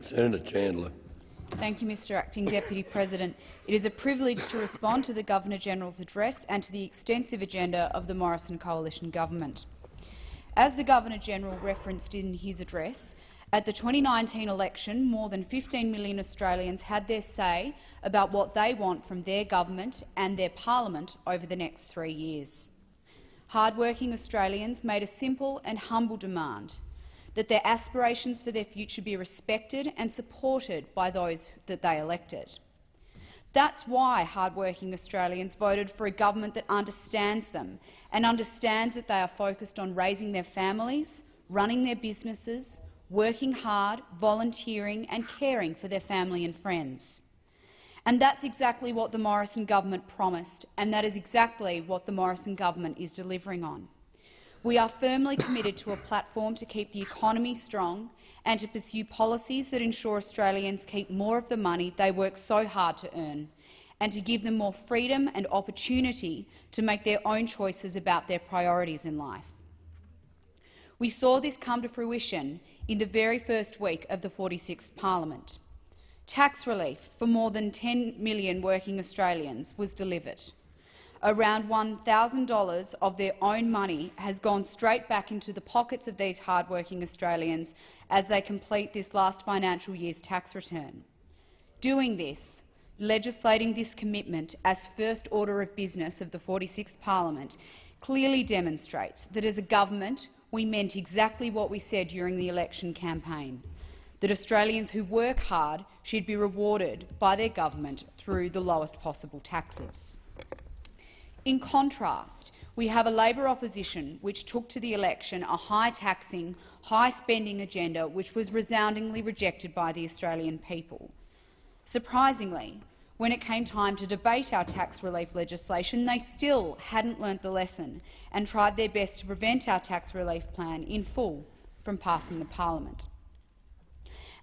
Senator Chandler. Thank you, Mr Acting Deputy President. It is a privilege to respond to the Governor-General's address and to the extensive agenda of the Morrison Coalition Government. As the Governor-General referenced in his address, at the 2019 election, more than 15 million Australians had their say about what they want from their government and their parliament over the next 3 years. Hard-working Australians made a simple and humble demand that their aspirations for their future be respected and supported by those that they elected. That's why hard-working Australians voted for a government that understands them and understands that they are focused on raising their families, running their businesses, working hard, volunteering and caring for their family and friends. And that's exactly what the Morrison government promised, and that is exactly what the Morrison government is delivering on. We are firmly committed to a platform to keep the economy strong and to pursue policies that ensure Australians keep more of the money they work so hard to earn, and to give them more freedom and opportunity to make their own choices about their priorities in life. We saw this come to fruition in the very first week of the 46th Parliament. Tax relief for more than 10 million working Australians was delivered. Around $1,000 of their own money has gone straight back into the pockets of these hard-working Australians as they complete this last financial year's tax return. Doing this, legislating this commitment as first order of business of the 46th Parliament, clearly demonstrates that as a government we meant exactly what we said during the election campaign, that Australians who work hard should be rewarded by their government through the lowest possible taxes. In contrast, we have a Labor opposition which took to the election a high-taxing, high-spending agenda which was resoundingly rejected by the Australian people. Surprisingly, when it came time to debate our tax relief legislation, they still hadn't learnt the lesson and tried their best to prevent our tax relief plan in full from passing the parliament.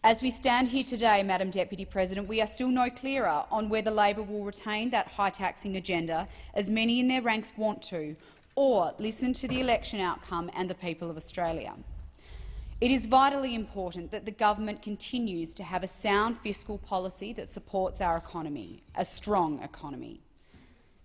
As we stand here today, Madam Deputy President, we are still no clearer on whether Labor will retain that high-taxing agenda, as many in their ranks want to, or listen to the election outcome and the people of Australia. It is vitally important that the government continues to have a sound fiscal policy that supports our economy, a strong economy.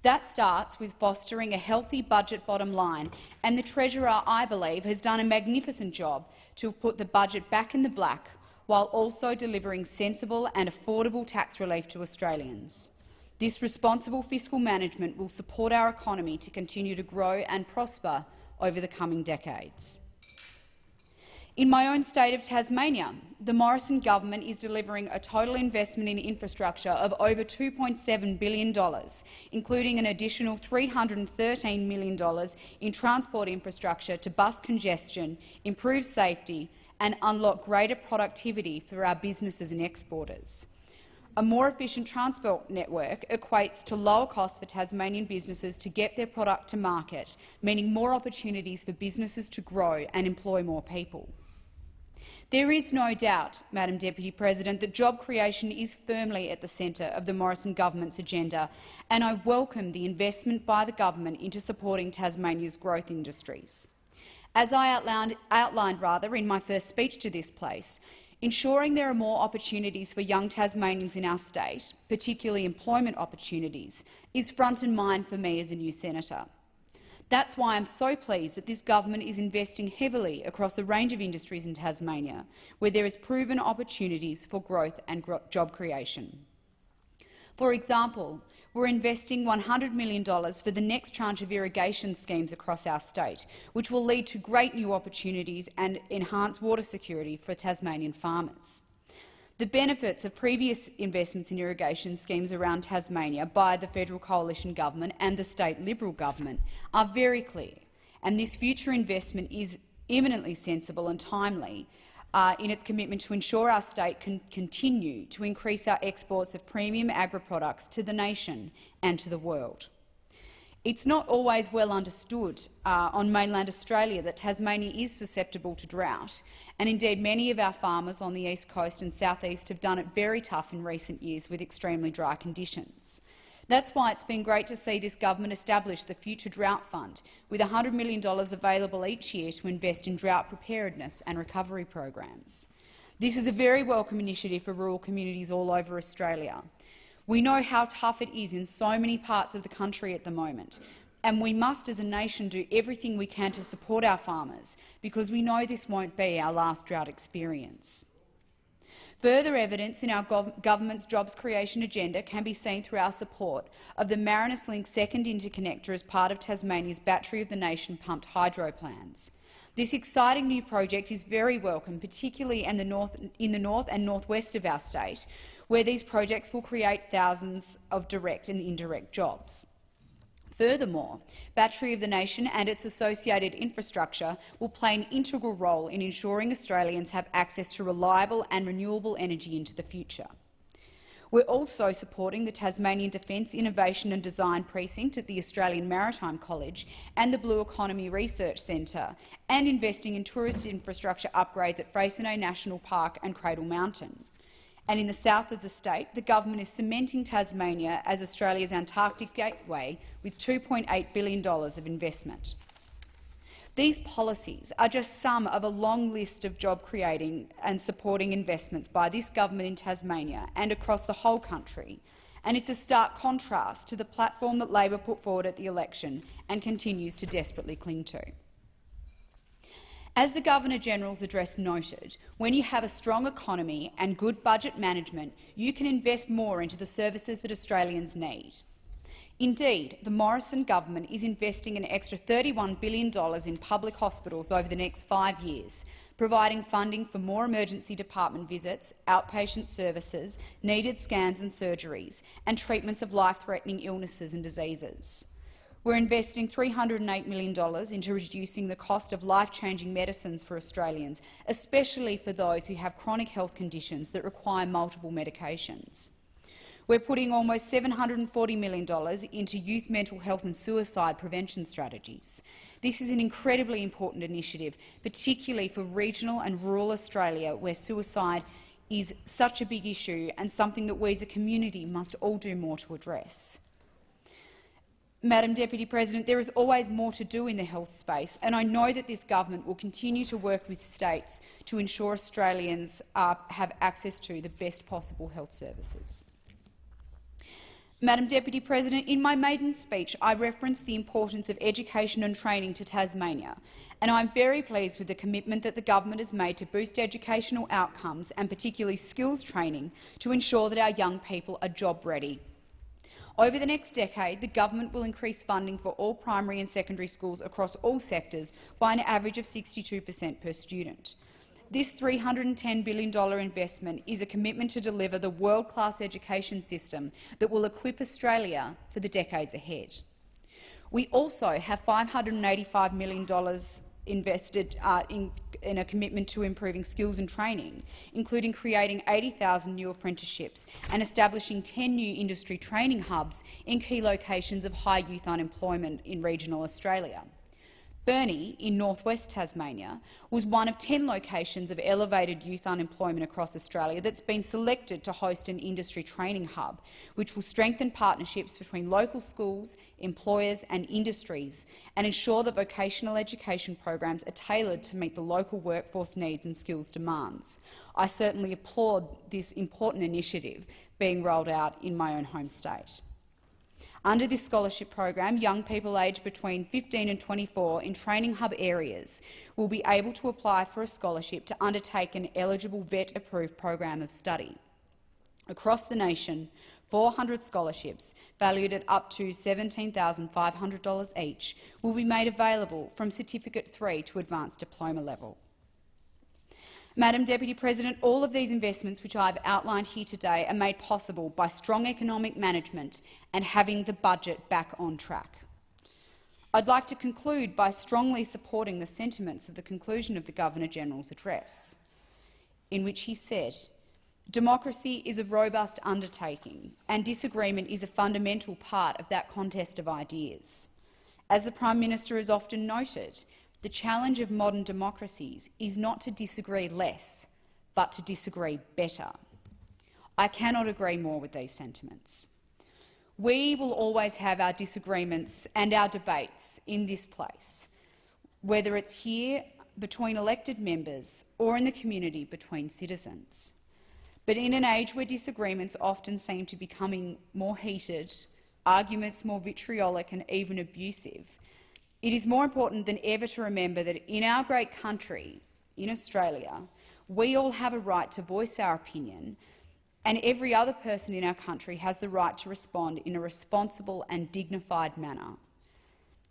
That starts with fostering a healthy budget bottom line, and the Treasurer, I believe, has done a magnificent job to put the budget back in the black, while also delivering sensible and affordable tax relief to Australians. This responsible fiscal management will support our economy to continue to grow and prosper over the coming decades. In my own state of Tasmania, the Morrison government is delivering a total investment in infrastructure of over $2.7 billion, including an additional $313 million in transport infrastructure to bust congestion, improve safety and unlock greater productivity for our businesses and exporters. A more efficient transport network equates to lower costs for Tasmanian businesses to get their product to market, meaning more opportunities for businesses to grow and employ more people. There is no doubt, Madam Deputy President, that job creation is firmly at the centre of the Morrison government's agenda, and I welcome the investment by the government into supporting Tasmania's growth industries. As I outlined in my first speech to this place, ensuring there are more opportunities for young Tasmanians in our state, particularly employment opportunities, is front and mind for me as a new senator. That's why I'm so pleased that this government is investing heavily across a range of industries in Tasmania, where there is proven opportunities for growth and job creation. For example, we're investing $100 million for the next tranche of irrigation schemes across our state, which will lead to great new opportunities and enhance water security for Tasmanian farmers. The benefits of previous investments in irrigation schemes around Tasmania by the federal coalition government and the state Liberal government are very clear, and this future investment is eminently sensible and timely in its commitment to ensure our state can continue to increase our exports of premium agri-products to the nation and to the world. It's not always well understood on mainland Australia that Tasmania is susceptible to drought, and indeed many of our farmers on the east coast and southeast have done it very tough in recent years with extremely dry conditions. That's why it's been great to see this government establish the Future Drought Fund, with $100 million available each year to invest in drought preparedness and recovery programs. This is a very welcome initiative for rural communities all over Australia. We know how tough it is in so many parts of the country at the moment, and we must as a nation do everything we can to support our farmers, because we know this won't be our last drought experience. Further evidence in our government's jobs creation agenda can be seen through our support of the Marinus Link second interconnector as part of Tasmania's Battery of the Nation pumped hydro plans. This exciting new project is very welcome, particularly in the north and northwest of our state, where these projects will create thousands of direct and indirect jobs. Furthermore, Battery of the Nation and its associated infrastructure will play an integral role in ensuring Australians have access to reliable and renewable energy into the future. We're also supporting the Tasmanian Defence Innovation and Design Precinct at the Australian Maritime College and the Blue Economy Research Centre, and investing in tourist infrastructure upgrades at Freycinet National Park and Cradle Mountain. And in the south of the state, the government is cementing Tasmania as Australia's Antarctic gateway with $2.8 billion of investment. These policies are just some of a long list of job-creating and supporting investments by this government in Tasmania and across the whole country, and it's a stark contrast to the platform that Labor put forward at the election and continues to desperately cling to. As the Governor-General's address noted, when you have a strong economy and good budget management, you can invest more into the services that Australians need. Indeed, the Morrison government is investing an extra $31 billion in public hospitals over the next 5 years, providing funding for more emergency department visits, outpatient services, needed scans and surgeries, and treatments of life-threatening illnesses and diseases. We're investing $308 million into reducing the cost of life-changing medicines for Australians, especially for those who have chronic health conditions that require multiple medications. We're putting almost $740 million into youth mental health and suicide prevention strategies. This is an incredibly important initiative, particularly for regional and rural Australia, where suicide is such a big issue and something that we as a community must all do more to address. Madam Deputy President, there is always more to do in the health space, and I know that this government will continue to work with states to ensure Australians have access to the best possible health services. Madam Deputy President, in my maiden speech I referenced the importance of education and training to Tasmania, and I am very pleased with the commitment that the government has made to boost educational outcomes and particularly skills training to ensure that our young people are job-ready. Over the next decade, the government will increase funding for all primary and secondary schools across all sectors by an average of 62% per student. This $310 billion investment is a commitment to deliver the world-class education system that will equip Australia for the decades ahead. We also have $585 million invested in a commitment to improving skills and training, including creating 80,000 new apprenticeships and establishing 10 new industry training hubs in key locations of high youth unemployment in regional Australia. Burnie, in northwest Tasmania, was one of 10 locations of elevated youth unemployment across Australia that's been selected to host an industry training hub, which will strengthen partnerships between local schools, employers and industries and ensure that vocational education programs are tailored to meet the local workforce needs and skills demands. I certainly applaud this important initiative being rolled out in my own home state. Under this scholarship program, young people aged between 15 and 24 in training hub areas will be able to apply for a scholarship to undertake an eligible VET-approved program of study. Across the nation, 400 scholarships, valued at up to $17,500 each, will be made available from Certificate 3 to advanced diploma level. Madam Deputy President, all of these investments which I have outlined here today are made possible by strong economic management and having the budget back on track. I'd like to conclude by strongly supporting the sentiments of the conclusion of the Governor-General's address, in which he said, "Democracy is a robust undertaking, and disagreement is a fundamental part of that contest of ideas. As the Prime Minister has often noted, the challenge of modern democracies is not to disagree less, but to disagree better." I cannot agree more with these sentiments. We will always have our disagreements and our debates in this place, whether it's here between elected members or in the community between citizens. But in an age where disagreements often seem to be becoming more heated, arguments more vitriolic and even abusive, it is more important than ever to remember that in our great country, in Australia, we all have a right to voice our opinion, and every other person in our country has the right to respond in a responsible and dignified manner.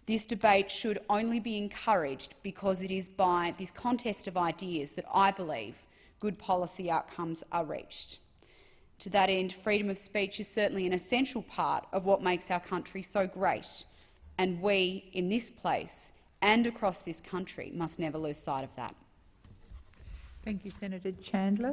This debate should only be encouraged because it is by this contest of ideas that I believe good policy outcomes are reached. To that end, freedom of speech is certainly an essential part of what makes our country so great, and we in this place and across this country must never lose sight of that. Thank you, Senator Chandler.